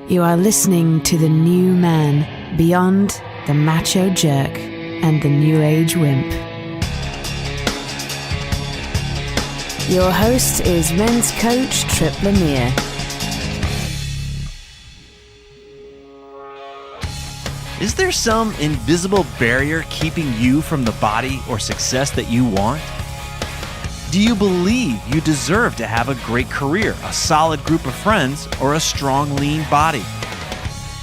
You are listening to the new man, beyond the macho jerk and the new age wimp. Your host is men's coach Tripp Lanier. Is there some invisible barrier keeping you from the body or success that you want? Do you believe you deserve to have a great career, a solid group of friends, or a strong, lean body?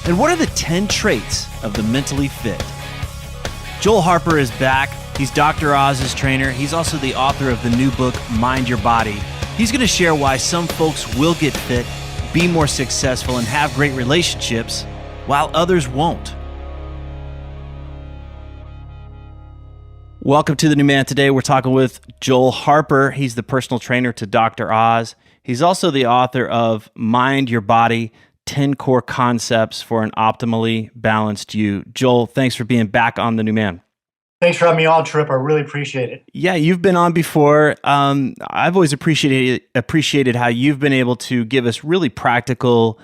And what are the 10 traits of the mentally fit? Joel Harper is back. He's Dr. Oz's trainer. He's also the author of the new book, Mind Your Body. He's going to share why some folks will get fit, be more successful, and have great relationships, while others won't. Welcome to The New Man. Today we're talking with Joel Harper. He's the personal trainer to Dr. Oz. He's also the author of Mind Your Body, 10 Core Concepts for an Optimally Balanced You. Joel, thanks for being back on The New Man. Thanks for having me on, Tripp. I really appreciate it. Yeah, you've been on before. I've always appreciated how you've been able to give us really practical,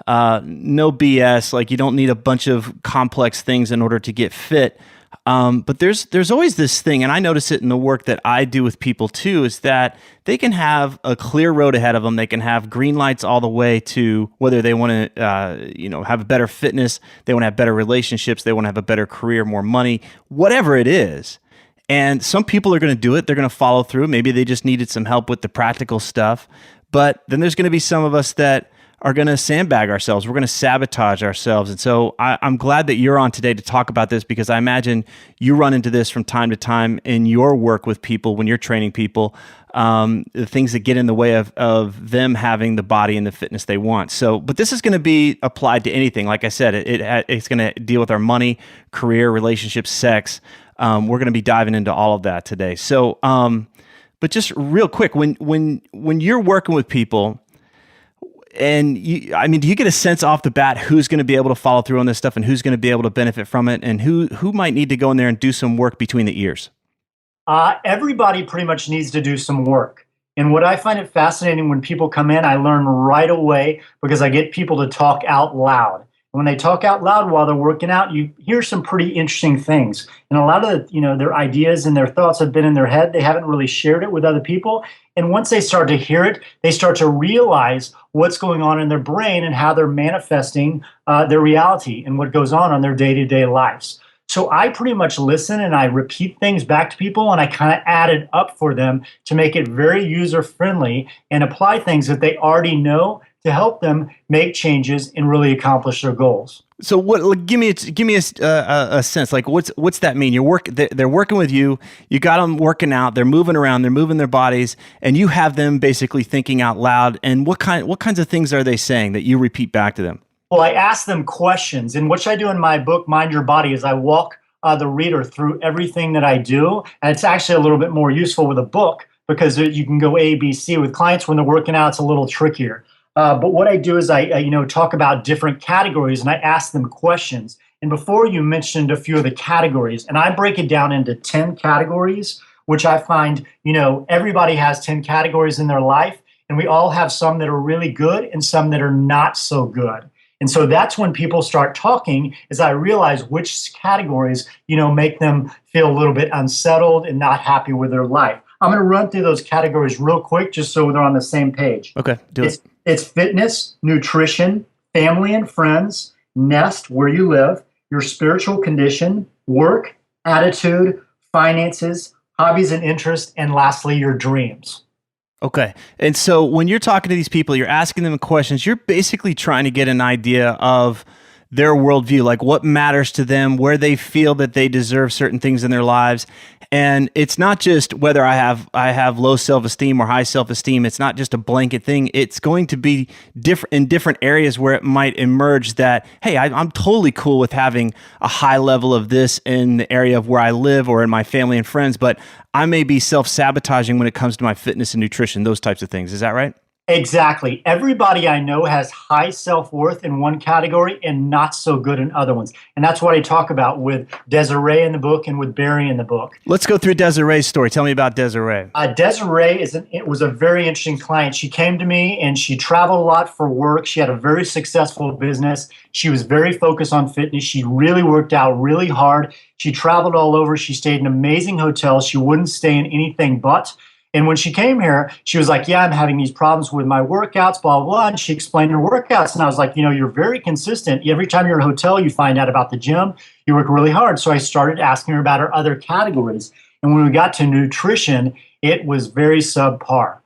no BS, like you don't need a bunch of complex things in order to get fit. But there's always this thing, and I notice it in the work that I do with people too, is that they can have a clear road ahead of them. They can have green lights all the way to whether they want to, have a better fitness, they want to have better relationships, they want to have a better career, more money, whatever it is. And some people are going to do it. They're going to follow through. Maybe they just needed some help with the practical stuff. But then there's going to be some of us that are going to sandbag ourselves. We're going to sabotage ourselves. And so I'm glad that you're on today to talk about this, because I imagine you run into this from time to time in your work with people when you're training people, the things that get in the way of them having the body and the fitness they want. So, but this is going to be applied to anything. Like I said, it's going to deal with our money, career, relationships, sex. We're going to be diving into all of that today. So, but just real quick, when you're working with people, and do you get a sense off the bat who's going to be able to follow through on this stuff and who's going to be able to benefit from it, and who might need to go in there and do some work between the ears? Everybody pretty much needs to do some work. And what I find it fascinating when people come in, I learn right away because I get people to talk out loud. And when they talk out loud while they're working out, you hear some pretty interesting things. And a lot of their ideas and their thoughts have been in their head. They haven't really shared it with other people. And once they start to hear it, they start to realize what's going on in their brain and how they're manifesting their reality and what goes on their day-to-day lives. So I pretty much listen and I repeat things back to people, and I kind of add it up for them to make it very user-friendly and apply things that they already know to help them make changes and really accomplish their goals. So what? Give me a sense. Like what's that mean? They're working with you. You got them working out. They're moving around. They're moving their bodies, and you have them basically thinking out loud. And what kinds of things are they saying that you repeat back to them? Well, I ask them questions, and what I do in my book, Mind Your Body, is I walk the reader through everything that I do, and it's actually a little bit more useful with a book because you can go A, B, C. With clients when they're working out, it's a little trickier. But what I do is I talk about different categories, and I ask them questions. And before you mentioned a few of the categories, and I break it down into 10 categories, which I find, everybody has 10 categories in their life, and we all have some that are really good and some that are not so good. And so that's when people start talking, is I realize which categories, make them feel a little bit unsettled and not happy with their life. I'm going to run through those categories real quick just so they're on the same page. Okay, do it. It's fitness, nutrition, family and friends, nest, where you live, your spiritual condition, work, attitude, finances, hobbies and interests, and lastly, your dreams. Okay. And so when you're talking to these people, you're asking them questions, you're basically trying to get an idea of their worldview, like what matters to them, where they feel that they deserve certain things in their lives. And it's not just whether I have low self-esteem or high self-esteem. It's not just a blanket thing. It's going to be different in different areas where it might emerge that, hey, I'm totally cool with having a high level of this in the area of where I live or in my family and friends, but I may be self-sabotaging when it comes to my fitness and nutrition, those types of things. Is that right? Exactly. Everybody I know has high self-worth in one category and not so good in other ones. And that's what I talk about with Desiree in the book and with Barry in the book. Let's go through Desiree's story. Tell me about Desiree. Desiree it was a very interesting client. She came to me and she traveled a lot for work. She had a very successful business. She was very focused on fitness. She really worked out really hard. She traveled all over. She stayed in amazing hotels. She wouldn't stay in anything but. And when she came here, she was like, yeah, I'm having these problems with my workouts, blah, blah, blah. And she explained her workouts. And I was like, you're very consistent. Every time you're in a hotel, you find out about the gym. You work really hard. So I started asking her about her other categories. And when we got to nutrition, it was very subpar.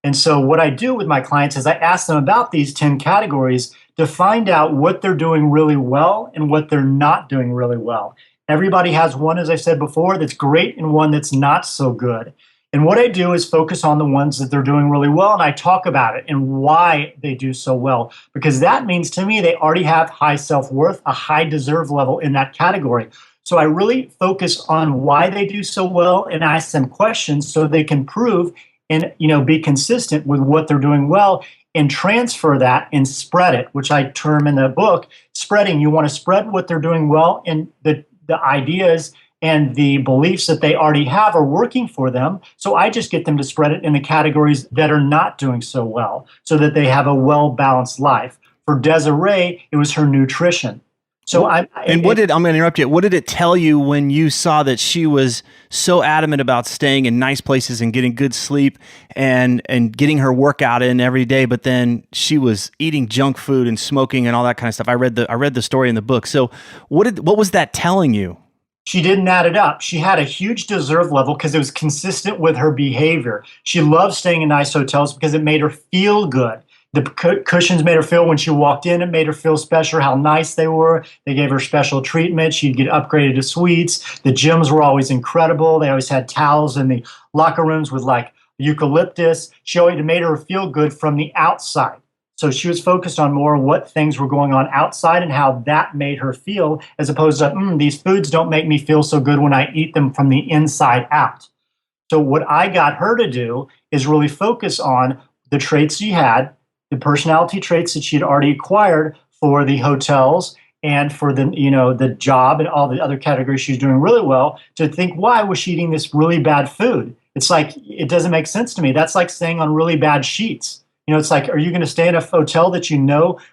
And so what I do with my clients is I ask them about these 10 categories to find out what they're doing really well and what they're not doing really well. Everybody has one, as I said before, that's great and one that's not so good. And what I do is focus on the ones that they're doing really well, and I talk about it and why they do so well, because that means to me they already have high self-worth, a high deserve level in that category. So I really focus on why they do so well and ask them questions so they can prove and be consistent with what they're doing well and transfer that and spread it, which I term in the book spreading. You want to spread what they're doing well and the ideas and the beliefs that they already have are working for them. So I just get them to spread it in the categories that are not doing so well so that they have a well-balanced life. For Desiree, it was her nutrition. So I'm going to interrupt you. What did it tell you when you saw that she was so adamant about staying in nice places and getting good sleep and getting her workout in every day, but then she was eating junk food and smoking and all that kind of stuff? I read the story in the book. So what was that telling you? She didn't add it up. She had a huge deserve level because it was consistent with her behavior. She loved staying in nice hotels because it made her feel good. The cushions made her feel, when she walked in, it made her feel special, how nice they were. They gave her special treatment. She'd get upgraded to suites. The gyms were always incredible. They always had towels in the locker rooms with like eucalyptus. It made her feel good from the outside. So she was focused on more what things were going on outside and how that made her feel, as opposed to, these foods don't make me feel so good when I eat them from the inside out. So what I got her to do is really focus on the traits she had, the personality traits that she'd already acquired for the hotels and for the job and all the other categories she's doing really well, to think, why was she eating this really bad food? It's like, it doesn't make sense to me. That's like staying on really bad sheets. It's like, are you going to stay in a hotel that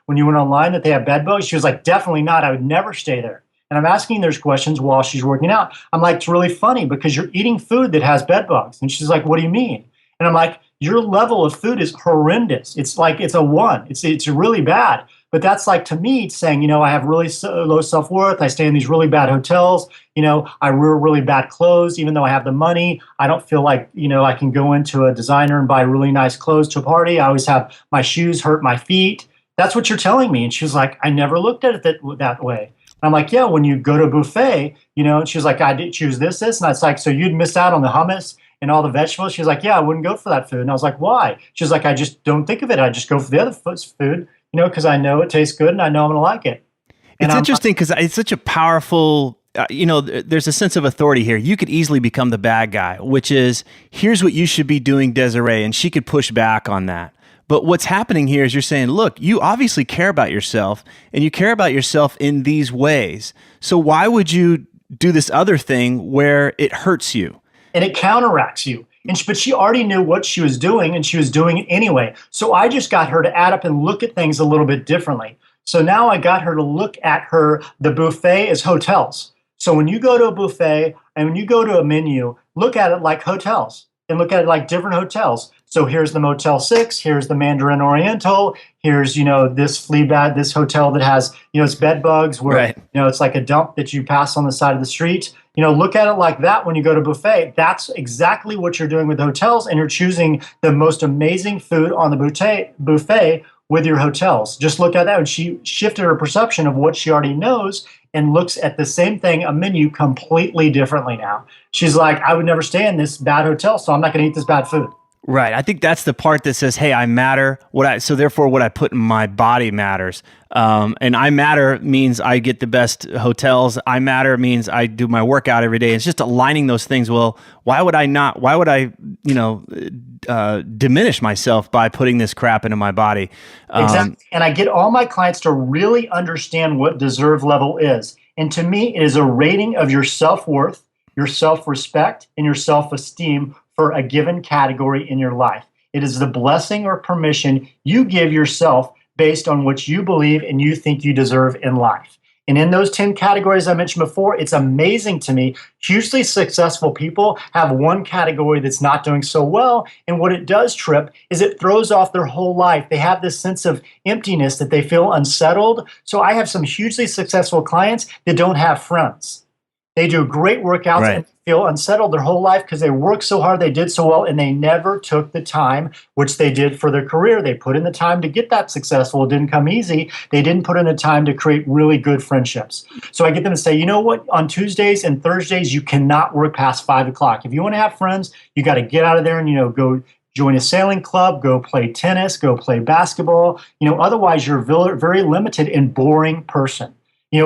when you went online that they have bed bugs? She was like, definitely not. I would never stay there. And I'm asking those questions while she's working out. I'm like, it's really funny because you're eating food that has bed bugs. And she's like, what do you mean? And I'm like, your level of food is horrendous. It's like, it's a 1. It's really bad. But that's like, to me, saying, I have really low self-worth. I stay in these really bad hotels. I wear really bad clothes. Even though I have the money, I don't feel like, I can go into a designer and buy really nice clothes to a party. I always have my shoes hurt my feet. That's what you're telling me. And she was like, I never looked at it that way. And I'm like, yeah, when you go to a buffet, and she was like, I did choose this. And I was like, so you'd miss out on the hummus and all the vegetables? She was like, yeah, I wouldn't go for that food. And I was like, why? She was like, I just don't think of it. I just go for the other food, because I know it tastes good and I know I'm going to like it. And it's interesting because it's such a powerful, there's a sense of authority here. You could easily become the bad guy, which is, here's what you should be doing, Desiree, and she could push back on that. But what's happening here is you're saying, look, you obviously care about yourself, and you care about yourself in these ways. So why would you do this other thing where it hurts you? And it counteracts you. But she already knew what she was doing, and she was doing it anyway. So I just got her to add up and look at things a little bit differently. So now I got her to look at the buffet as hotels. So when you go to a buffet and when you go to a menu, look at it like hotels and look at it like different hotels. So here's the Motel 6, here's the Mandarin Oriental, here's, this hotel that has, it's bed bugs where, right. It's like a dump that you pass on the side of the street. Look at it like that when you go to buffet. That's exactly what you're doing with hotels, and you're choosing the most amazing food on the buffet with your hotels. Just look at that. And she shifted her perception of what she already knows and looks at the same thing, a menu, completely differently now. She's like, I would never stay in this bad hotel, so I'm not going to eat this bad food. Right. I think that's the part that says, "Hey, I matter." So therefore, what I put in my body matters. And I matter means I get the best hotels. I matter means I do my workout every day. It's just aligning those things. Well, why would I not? Why would I, diminish myself by putting this crap into my body? Exactly. And I get all my clients to really understand what deserve level is. And to me, it is a rating of your self-worth, your self-respect, and your self-esteem for a given category in your life. It is the blessing or permission you give yourself based on what you believe and you think you deserve in life. And in those 10 categories I mentioned before, it's amazing to me. Hugely successful people have one category that's not doing so well. And what it does, Tripp, is it throws off their whole life. They have this sense of emptiness that they feel unsettled. So I have some hugely successful clients that don't have friends. They do great workouts and feel unsettled their whole life because they worked so hard, they did so well, and they never took the time, which they did for their career. They put in the time to get that successful. It didn't come easy. They didn't put in the time to create really good friendships. So I get them to say, you know what, on Tuesdays and Thursdays, you cannot work past 5 o'clock. If you want to have friends, you got to get out of there and, go join a sailing club, go play tennis, go play basketball. Otherwise you're a very limited and boring person.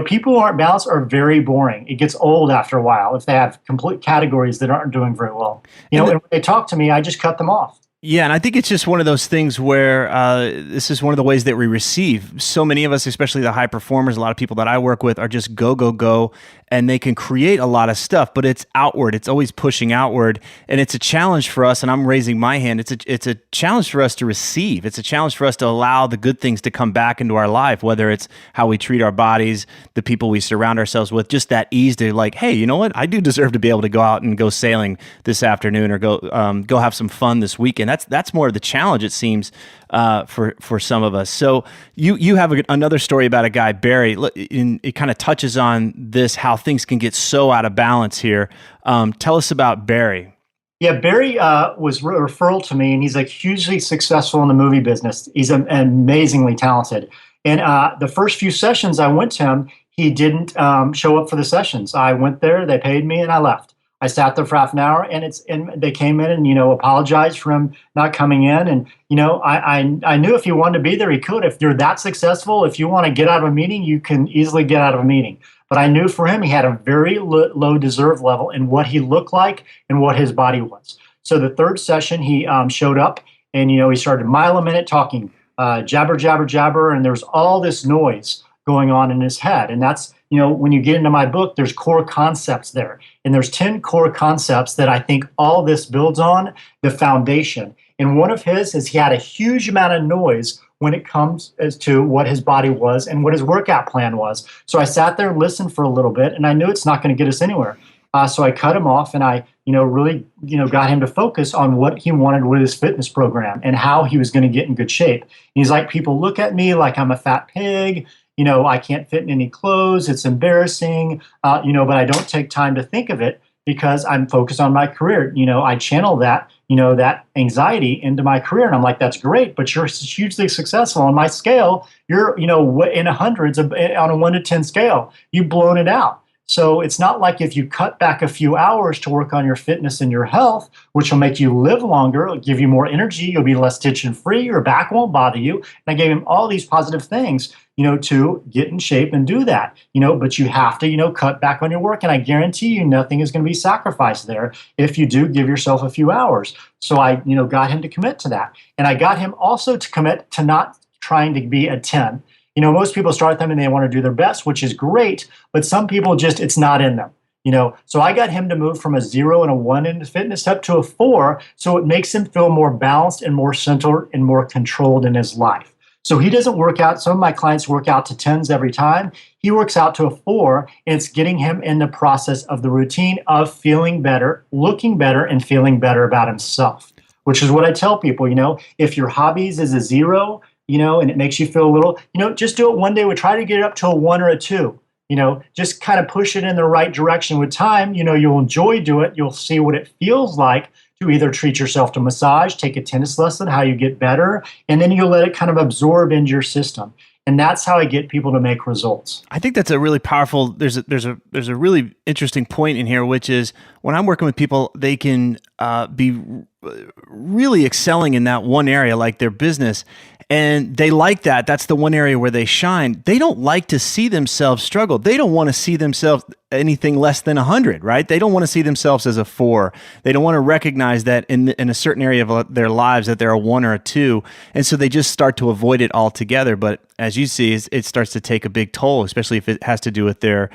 People who aren't balanced are very boring. It gets old after a while if they have complete categories that aren't doing very well. And when they talk to me, I just cut them off. Yeah, and I think it's just one of those things where this is one of the ways that we receive. So many of us, especially the high performers, a lot of people that I work with are just go, go, go, and they can create a lot of stuff, but it's outward. It's always pushing outward, and it's a challenge for us, and I'm raising my hand. It's a challenge for us to receive. It's a challenge for us to allow the good things to come back into our life, whether it's how we treat our bodies, the people we surround ourselves with, just that ease to like, hey, you know what? I do deserve to be able to go out and go sailing this afternoon or go have some fun this weekend. That's more of the challenge, it seems, for some of us. So you have another story about a guy, Barry. It kind of touches on this, how things can get so out of balance here. Tell us about Barry. Yeah, Barry was a referral to me, and he's like hugely successful in the movie business. He's amazingly talented. And the first few sessions I went to him, he didn't show up for the sessions. I went there, they paid me, and I left. I sat there for half an hour, and they came in and apologized for him not coming in. And I knew if he wanted to be there, he could. If you're that successful, if you want to get out of a meeting, you can easily get out of a meeting. But I knew for him, he had a very low deserve level in what he looked like and what his body was. So the third session, he showed up, and he started a mile a minute talking, jabber, jabber, jabber, and there's all this noise going on in his head. And that's when you get into my book, there's core concepts there. And there's 10 core concepts that I think all this builds on, the foundation. And one of his is he had a huge amount of noise when it comes as to what his body was and what his workout plan was. So I sat there and listened for a little bit, and I knew it's not going to get us anywhere. So I cut him off, and I really got him to focus on what he wanted with his fitness program and how he was going to get in good shape. And he's like, people look at me like I'm a fat pig. I can't fit in any clothes. It's embarrassing, but I don't take time to think of it because I'm focused on my career. I channel that, that anxiety into my career. And I'm like, that's great, but you're hugely successful. On my scale, you're, in the hundreds on a 1 to 10 scale. You've blown it out. So it's not like if you cut back a few hours to work on your fitness and your health, which will make you live longer, it'll give you more energy, you'll be less tension-free, your back won't bother you. And I gave him all these positive things, to get in shape and do that, but you have to, cut back on your work. And I guarantee you nothing is going to be sacrificed there if you do give yourself a few hours. So I, got him to commit to that. And I got him also to commit to not trying to be a 10. Most people start them and they want to do their best, which is great, but some people just, it's not in them. So I got him to move from a 0 and a 1 in fitness up to a 4. So it makes him feel more balanced and more centered and more controlled in his life. So he doesn't work out. Some of my clients work out to 10s every time. He works out to a 4, and it's getting him in the process of the routine of feeling better, looking better, and feeling better about himself, which is what I tell people, if your hobbies is a 0, and it makes you feel a little, just do it one day. We try to get it up to a 1 or a 2. Just kind of push it in the right direction with time. You'll enjoy doing it. You'll see what it feels like to either treat yourself to massage, take a tennis lesson, how you get better, and then you'll let it kind of absorb into your system. And that's how I get people to make results. I think that's a really powerful. There's a really interesting point in here, which is when I'm working with people, they can be really excelling in that one area, like their business, and they like that. That's the one area where they shine. They don't like to see themselves struggle. They don't want to see themselves anything less than 100, right? They don't want to see themselves as a 4. They don't want to recognize that in a certain area of their lives that they're a 1 or a 2, and so they just start to avoid it altogether. But as you see, it starts to take a big toll, especially if it has to do with their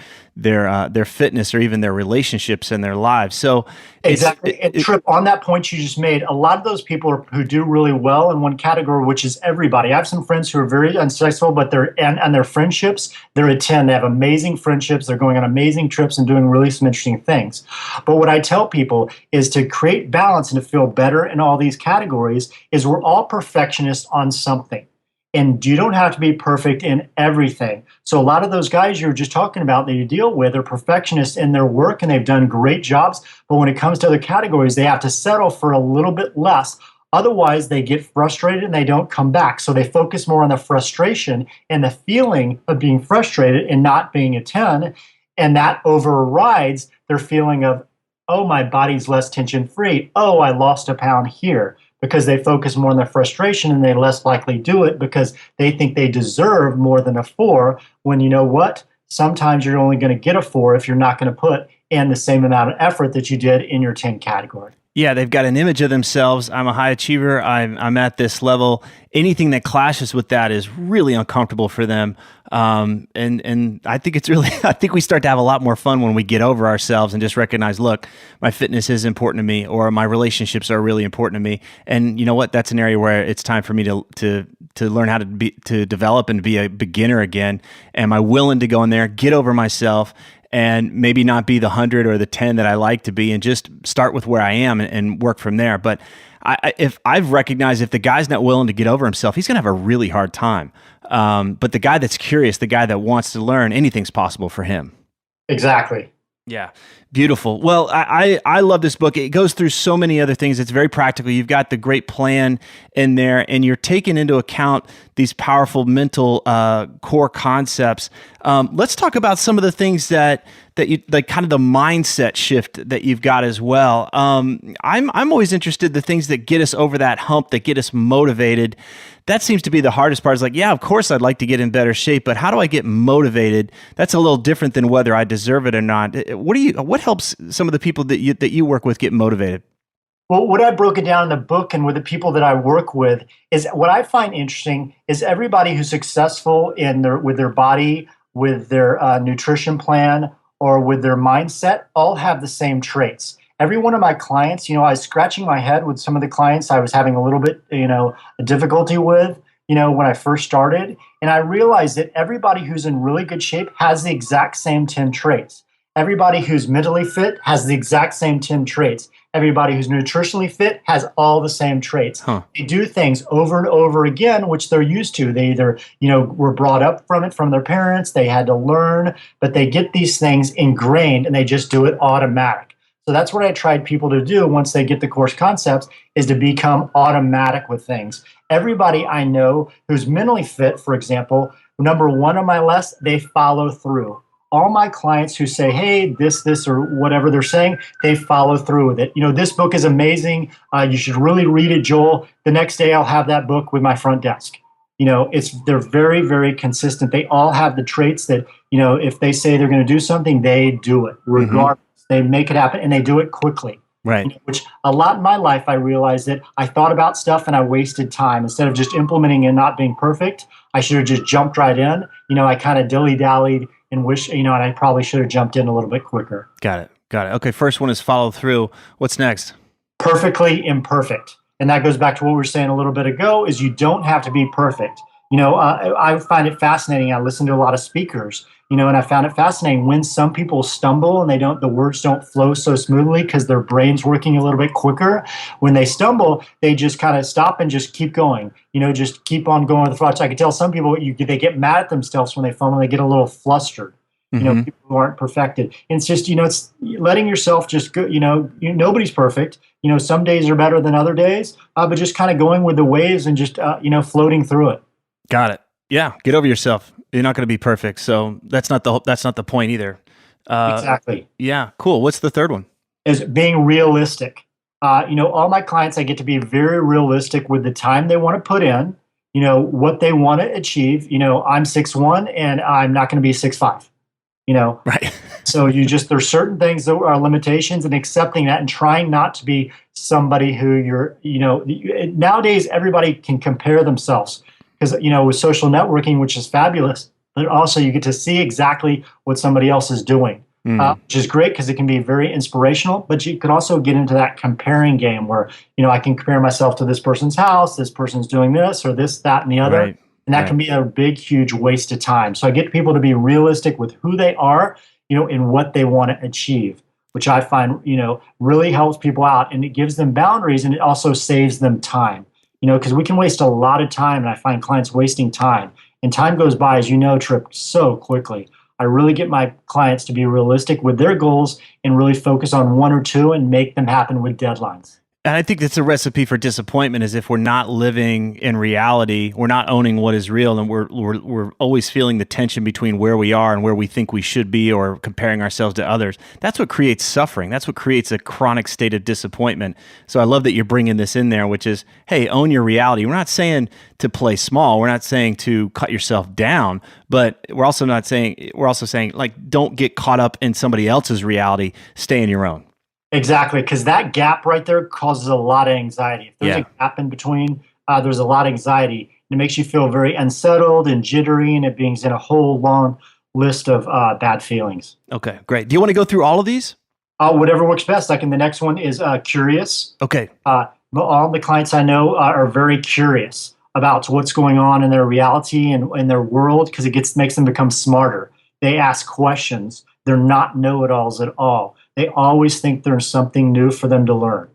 fitness or even their relationships and their lives. So exactly. Tripp, on that point you just made, a lot of those people who do really well in one category, which is everybody. I have some friends who are very unsuccessful, but and their friendships, they're a 10. They have amazing friendships. They're going on amazing trips and doing really some interesting things. But what I tell people is to create balance and to feel better in all these categories is we're all perfectionists on something. And you don't have to be perfect in everything. So a lot of those guys you were just talking about that you deal with are perfectionists in their work and they've done great jobs. But when it comes to other categories, they have to settle for a little bit less. Otherwise, they get frustrated and they don't come back. So they focus more on the frustration and the feeling of being frustrated and not being a 10. And that overrides their feeling of, oh, my body's less tension free. Oh, I lost a pound here. Because they focus more on their frustration and they less likely do it because they think they deserve more than a 4, when you know what? Sometimes you're only going to get a 4 if you're not going to put in the same amount of effort that you did in your 10 category. Yeah, they've got an image of themselves. I'm a high achiever. I'm at this level. Anything that clashes with that is really uncomfortable for them. And I think I think we start to have a lot more fun when we get over ourselves and just recognize, look, my fitness is important to me, or my relationships are really important to me. And you know what? That's an area where it's time for me to learn how to develop and be a beginner again. Am I willing to go in there, get over myself, and maybe not be the 100 or the 10 that I like to be, and just start with where I am and work from there. But if I've recognized if the guy's not willing to get over himself, he's going to have a really hard time. But the guy that's curious, the guy that wants to learn, anything's possible for him. Exactly. Yeah. Beautiful. Well, I love this book. It goes through so many other things. It's very practical. You've got the great plan in there, and you're taking into account these powerful mental core concepts. Let's talk about some of the things that you like, kind of the mindset shift that you've got as well. I'm always interested in the things that get us over that hump, that get us motivated. That seems to be the hardest part. Is like, yeah, of course I'd like to get in better shape, but how do I get motivated? That's a little different than whether I deserve it or not. What helps some of the people that you work with get motivated? Well, what I broke it down in the book and with the people that I work with is what I find interesting is everybody who's successful with their body, with their nutrition plan, or with their mindset all have the same traits. Every one of my clients, I was scratching my head with some of the clients I was having a little bit, a difficulty with, when I first started. And I realized that everybody who's in really good shape has the exact same 10 traits. Everybody who's mentally fit has the exact same 10 traits. Everybody who's nutritionally fit has all the same traits. They do things over and over again, which they're used to. They either, were brought up from their parents, they had to learn, but they get these things ingrained and they just do it automatic. So that's what I tried people to do once they get the course concepts, is to become automatic with things. Everybody I know who's mentally fit, for example, number 1 on my list, they follow through. All my clients who say, hey, this, or whatever they're saying, they follow through with it. This book is amazing. You should really read it, Joel. The next day I'll have that book with my front desk. They're very, very consistent. They all have the traits that, if they say they're going to do something, they do it regardless. Mm-hmm. They make it happen and they do it quickly. Right. Which a lot in my life, I realized that I thought about stuff and I wasted time. Instead of just implementing and not being perfect, I should have just jumped right in. I kind of dilly-dallied and and I probably should have jumped in a little bit quicker. Got it. Okay, first one is follow through. What's next? Perfectly imperfect. And that goes back to what we were saying a little bit ago, is you don't have to be perfect. I find it fascinating. I listen to a lot of speakers, and I found it fascinating when some people stumble and the words don't flow so smoothly because their brain's working a little bit quicker. When they stumble, they just kind of stop and just keep going, just keep on going with the flow. So I can tell some people they get mad at themselves when they fumble, they get a little flustered. Mm-hmm. People who aren't perfected. And it's just, it's letting yourself just go, nobody's perfect. Some days are better than other days, but just kind of going with the waves and just, floating through it. Got it. Yeah, get over yourself. You're not going to be perfect. So that's not the point either. Exactly. Yeah, cool. What's the third one? Is being realistic. All my clients, I get to be very realistic with the time they want to put in, what they want to achieve. I'm 6'1" and I'm not going to be 6'5", you know. Right. So there's certain things that are limitations, and accepting that and trying not to be somebody who nowadays everybody can compare themselves because, with social networking, which is fabulous, but also you get to see exactly what somebody else is doing. Which is great because it can be very inspirational, but you can also get into that comparing game where, I can compare myself to this person's house, this person's doing this or this, that, and the other. Right. And that can be a big, huge waste of time. So I get people to be realistic with who they are, and what they want to achieve, which I find, really helps people out, and it gives them boundaries, and it also saves them time, because we can waste a lot of time, and I find clients wasting time. And time goes by, as you know, Tripp, so quickly. I really get my clients to be realistic with their goals and really focus on one or two and make them happen with deadlines. And I think that's a recipe for disappointment is if we're not living in reality, we're not owning what is real, and we're always feeling the tension between where we are and where we think we should be or comparing ourselves to others. That's what creates suffering. That's what creates a chronic state of disappointment. So I love that you're bringing this in there, which is, hey, own your reality. We're not saying to play small. We're not saying to cut yourself down, but we're also saying like, don't get caught up in somebody else's reality. Stay in your own. Exactly, because that gap right there causes a lot of anxiety. If there's a gap in between, there's a lot of anxiety. It makes you feel very unsettled and jittery, and it brings in a whole long list of bad feelings. Okay, great. Do you want to go through all of these? Whatever works best. Like, in the next one is curious. Okay. All the clients I know are very curious about what's going on in their reality and in their world because it makes them become smarter. They ask questions. They're not know-it-alls at all. They always think there's something new for them to learn,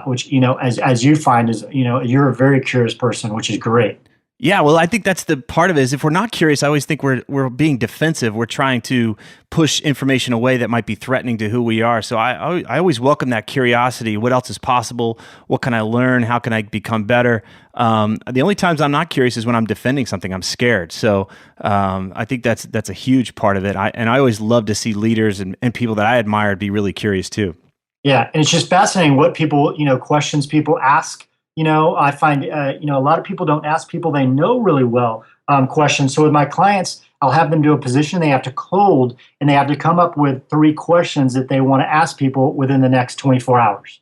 which, as you find is, you're a very curious person, which is great. Yeah, well, I think that's the part of it is if we're not curious, I always think we're being defensive. We're trying to push information away that might be threatening to who we are. So I always welcome that curiosity. What else is possible? What can I learn? How can I become better? The only times I'm not curious is when I'm defending something. I'm scared. So I think that's a huge part of it. I always love to see leaders and people that I admire be really curious too. Yeah, and it's just fascinating what people, questions people ask. I find, a lot of people don't ask people they know really well questions. So with my clients, I'll have them do a position they have to hold, and they have to come up with 3 questions that they want to ask people within the next 24 hours.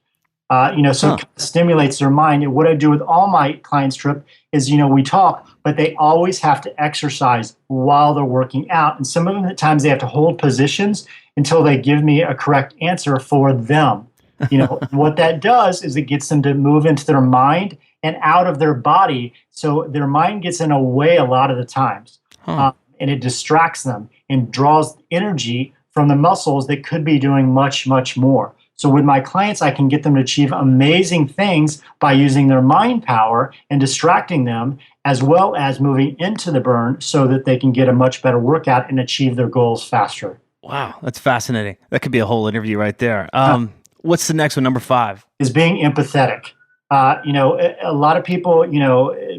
So it kind of stimulates their mind. And what I do with all my clients, Tripp, is, we talk, but they always have to exercise while they're working out. And some of them at times they have to hold positions until they give me a correct answer for them. What that does is it gets them to move into their mind and out of their body. So their mind gets in a way a lot of the times. And it distracts them and draws energy from the muscles that could be doing much, much more. So with my clients, I can get them to achieve amazing things by using their mind power and distracting them, as well as moving into the burn so that they can get a much better workout and achieve their goals faster. Wow, that's fascinating. That could be a whole interview right there. What's the next one, number 5? Is being empathetic. A lot of people,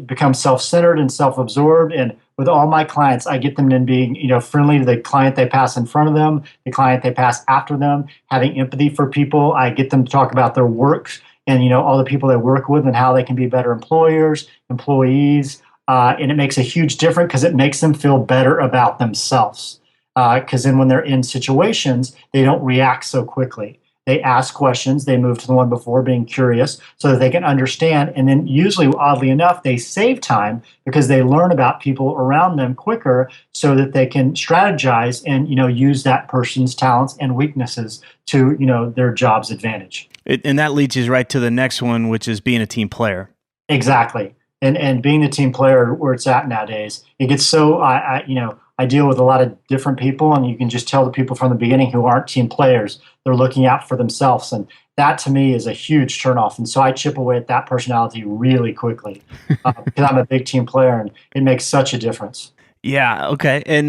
become self-centered and self-absorbed. And with all my clients, I get them in being, friendly to the client they pass in front of them, the client they pass after them, having empathy for people. I get them to talk about their works and, all the people they work with and how they can be better employers, employees. And it makes a huge difference because it makes them feel better about themselves. Because then when they're in situations, they don't react so quickly. They ask questions. They move to the one before, being curious, so that they can understand. And then usually, oddly enough, they save time because they learn about people around them quicker so that they can strategize and, use that person's talents and weaknesses to, their job's advantage. And that leads you right to the next one, which is being a team player. Exactly. And being the team player where it's at nowadays, it gets so, I deal with a lot of different people, and you can just tell the people from the beginning who aren't team players, they're looking out for themselves. And that to me is a huge turnoff. And so I chip away at that personality really quickly because I'm a big team player, and it makes such a difference. Yeah. Okay. And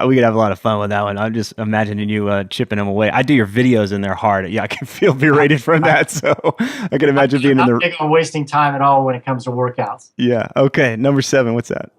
we could have a lot of fun with that one. I'm just imagining you chipping them away. I do your videos and they're hard. Yeah, I can feel berated from that. So I can imagine being in the. I'm big on wasting time at all when it comes to workouts. Yeah. Okay. Number 7. What's that?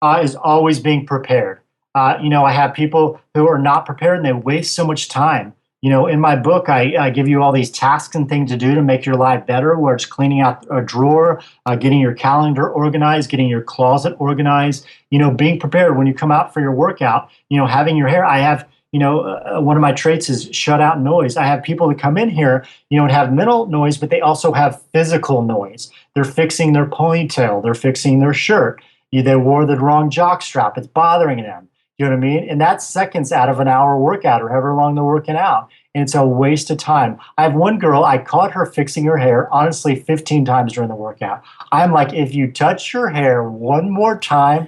is always being prepared. I have people who are not prepared and they waste so much time. In my book, I give you all these tasks and things to do to make your life better, where it's cleaning out a drawer, getting your calendar organized, getting your closet organized, being prepared when you come out for your workout, having your hair. I have, one of my traits is shut out noise. I have people that come in here, and have mental noise, but they also have physical noise. They're fixing their ponytail. They're fixing their shirt. They wore the wrong jock strap. It's bothering them. You know what I mean? And that's seconds out of an hour workout or however long they're working out. And it's a waste of time. I have one girl, I caught her fixing her hair, honestly, 15 times during the workout. I'm like, if you touch your hair one more time,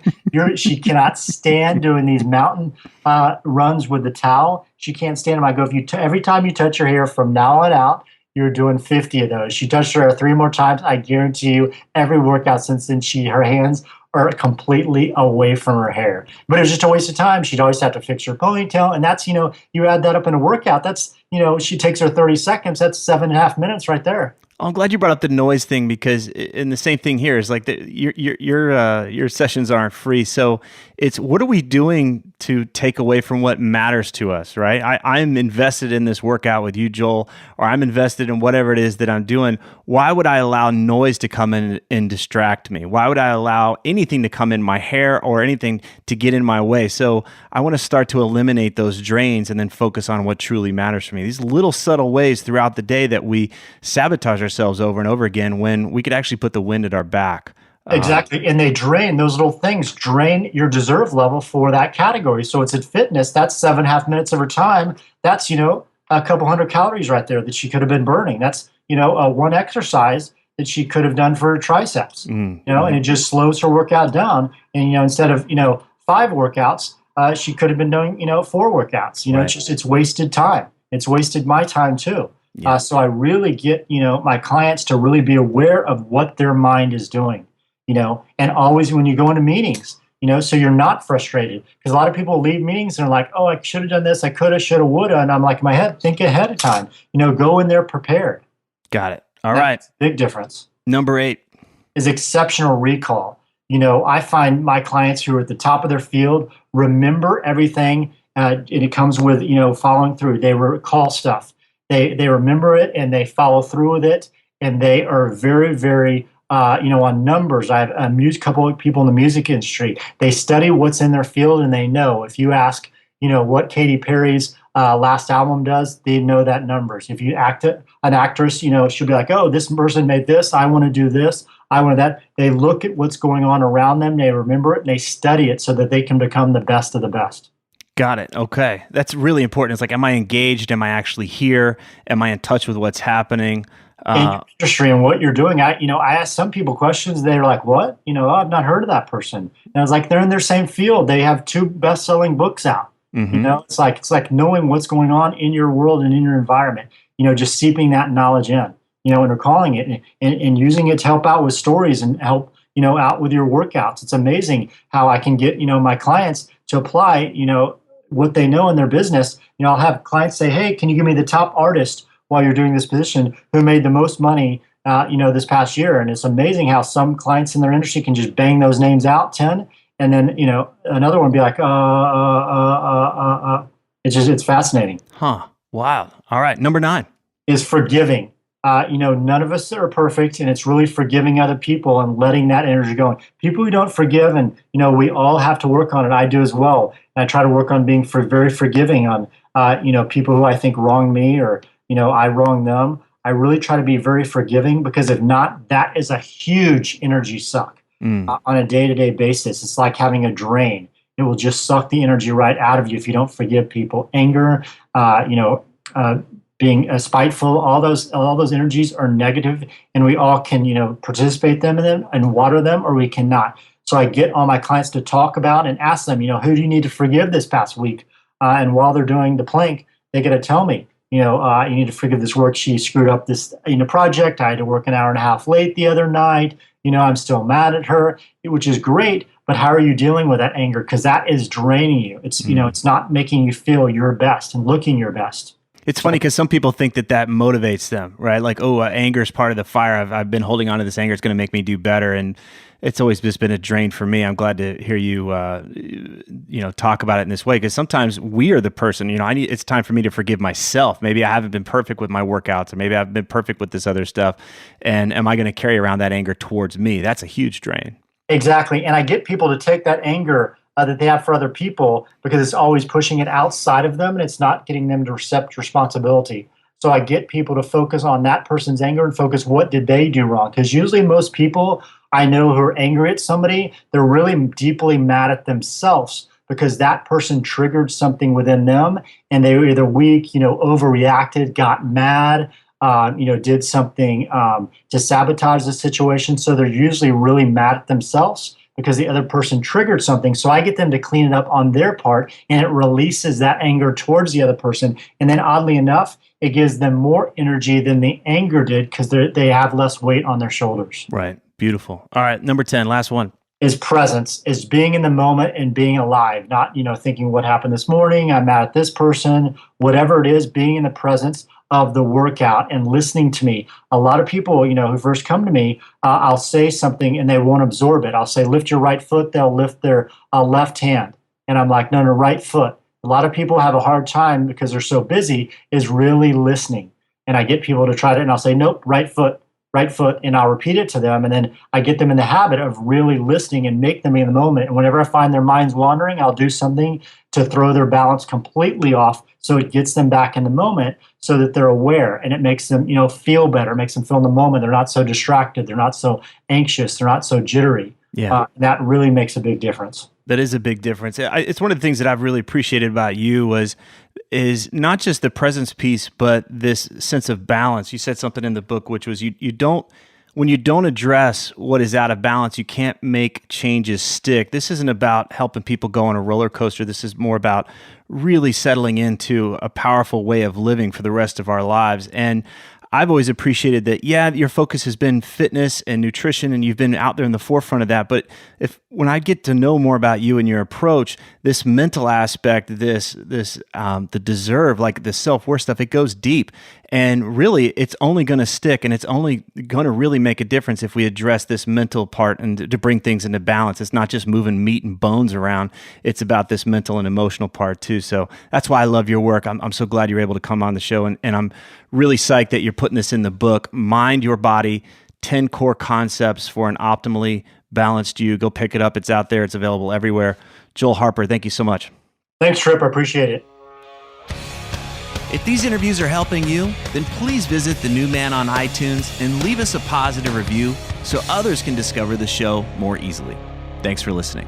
she cannot stand doing these mountain runs with the towel. She can't stand them. I go, every time you touch your hair from now on out, you're doing 50 of those. She touched her hair 3 more times. I guarantee you, every workout since then, her hands are completely away from her hair. But it was just a waste of time. She'd always have to fix her ponytail. And that's, you add that up in a workout, that's, she takes her 30 seconds. That's 7.5 minutes right there. I'm glad you brought up the noise thing, because and the same thing here is like your sessions aren't free. So it's, what are we doing to take away from what matters to us, right? I'm invested in this workout with you, Joel, or I'm invested in whatever it is that I'm doing. Why would I allow noise to come in and distract me? Why would I allow anything to come in my hair or anything to get in my way? So I want to start to eliminate those drains and then focus on what truly matters for me. These little subtle ways throughout the day that we sabotage ourselves over and over again, when we could actually put the wind at our back. Exactly. And those little things drain your deserve level for that category. So it's at fitness, that's 7.5 minutes of her time. That's, a couple hundred calories right there that she could have been burning. That's, one exercise that she could have done for her triceps, and it just slows her workout down. And, instead of, 5 workouts, she could have been doing, 4 workouts. Right. It's wasted time. It's wasted my time too. Yeah. So I really get, my clients to really be aware of what their mind is doing, and always when you go into meetings, so you're not frustrated, because a lot of people leave meetings and are like, oh, I should have done this. I could have, should have, would have. And I'm like, in my head, think ahead of time, go in there prepared. Got it. All right. Big difference. Number 8 is exceptional recall. I find my clients who are at the top of their field remember everything, and it comes with, following through. They recall stuff. They remember it and they follow through with it, and they are very, very, on numbers. I have a couple of people in the music industry. They study what's in their field, and they know. If you ask, what Katy Perry's last album does, they know that numbers. If you an actress, she'll be like, oh, this person made this. I want to do this. I want that. They look at what's going on around them. They remember it, and they study it so that they can become the best of the best. Got it. Okay. That's really important. It's like, am I engaged? Am I actually here? Am I in touch with what's happening? In your industry and what you're doing. I asked some people questions. They're like, what? I've not heard of that person. And I was like, they're in their same field. They have 2 best-selling books out. Mm-hmm. It's like knowing what's going on in your world and in your environment, just seeping that knowledge in, and recalling it and using it to help out with stories and help, out with your workouts. It's amazing how I can get, my clients to apply, what they know in their business. I'll have clients say, hey, can you give me the top artist while you're doing this position who made the most money, this past year? And it's amazing how some clients in their industry can just bang those names out 10, and then, another one be like, it's fascinating. Huh. Wow. All right. Number 9 is forgiving. None of us are perfect, and it's really forgiving other people and letting that energy go. People who don't forgive, and we all have to work on it. I do as well. And I try to work on being very forgiving on people who I think wrong me, or I wrong them. I really try to be very forgiving, because if not, that is a huge energy suck on a day-to-day basis. It's like having a drain. It will just suck the energy right out of you if you don't forgive people. Anger, being spiteful, all those energies are negative, and we all can, participate in them and water them, or we cannot. So I get all my clients to talk about and ask them, who do you need to forgive this past week? And while they're doing the plank, they got to tell me, you need to forgive this work. She screwed up this, project. I had to work an hour and a half late the other night. I'm still mad at her, which is great. But how are you dealing with that anger? Because that is draining you. It's, it's not making you feel your best and looking your best. It's funny because some people think that motivates them, right? Like, oh, anger is part of the fire. I've been holding on to this anger. It's going to make me do better. And it's always just been a drain for me. I'm glad to hear you, talk about it in this way, because sometimes we are the person, it's time for me to forgive myself. Maybe I haven't been perfect with my workouts, or maybe I've been perfect with this other stuff. And am I going to carry around that anger towards me? That's a huge drain. Exactly. And I get people to take that anger that they have for other people, because it's always pushing it outside of them and it's not getting them to accept responsibility. So I get people to focus on that person's anger and focus, what did they do wrong? Because usually most people I know who are angry at somebody, they're really deeply mad at themselves because that person triggered something within them, and they were either weak, overreacted, got mad, did something to sabotage the situation. So they're usually really mad at themselves because the other person triggered something. So I get them to clean it up on their part, and it releases that anger towards the other person. And then oddly enough, it gives them more energy than the anger did because they have less weight on their shoulders. Right. Beautiful. All right. Number 10, last one. Is presence, is being in the moment and being alive, not, thinking what happened this morning, I'm mad at this person, whatever it is, being in the presence of the workout and listening to me. A lot of people, who first come to me, I'll say something and they won't absorb it. I'll say, lift your right foot. They'll lift their left hand. And I'm like, no, right foot. A lot of people have a hard time because they're so busy is really listening. And I get people to try it and I'll say, nope, right foot. And I'll repeat it to them. And then I get them in the habit of really listening and make them in the moment. And whenever I find their minds wandering, I'll do something to throw their balance completely off so it gets them back in the moment so that they're aware, and it makes them, feel better, makes them feel in the moment. They're not so distracted. They're not so anxious. They're not so jittery. Yeah. That really makes a big difference. That is a big difference. It's one of the things that I've really appreciated about you is not just the presence piece, but this sense of balance. You said something in the book, which was when you don't address what is out of balance, you can't make changes stick. This isn't about helping people go on a roller coaster. This is more about really settling into a powerful way of living for the rest of our lives. And I've always appreciated that, your focus has been fitness and nutrition, and you've been out there in the forefront of that. But when I get to know more about you and your approach, this mental aspect, the deserve, like the self-worth stuff, it goes deep. And really, it's only going to stick, and it's only going to really make a difference if we address this mental part and to bring things into balance. It's not just moving meat and bones around. It's about this mental and emotional part too. So that's why I love your work. I'm so glad you're able to come on the show, and I'm really psyched that you're putting this in the book, Mind Your Body, 10 Core Concepts for an Optimally Balanced You. Go pick it up. It's out there. It's available everywhere. Joel Harper, thank you so much. Thanks, Tripp. I appreciate it. If these interviews are helping you, then please visit The New Man on iTunes and leave us a positive review so others can discover the show more easily. Thanks for listening.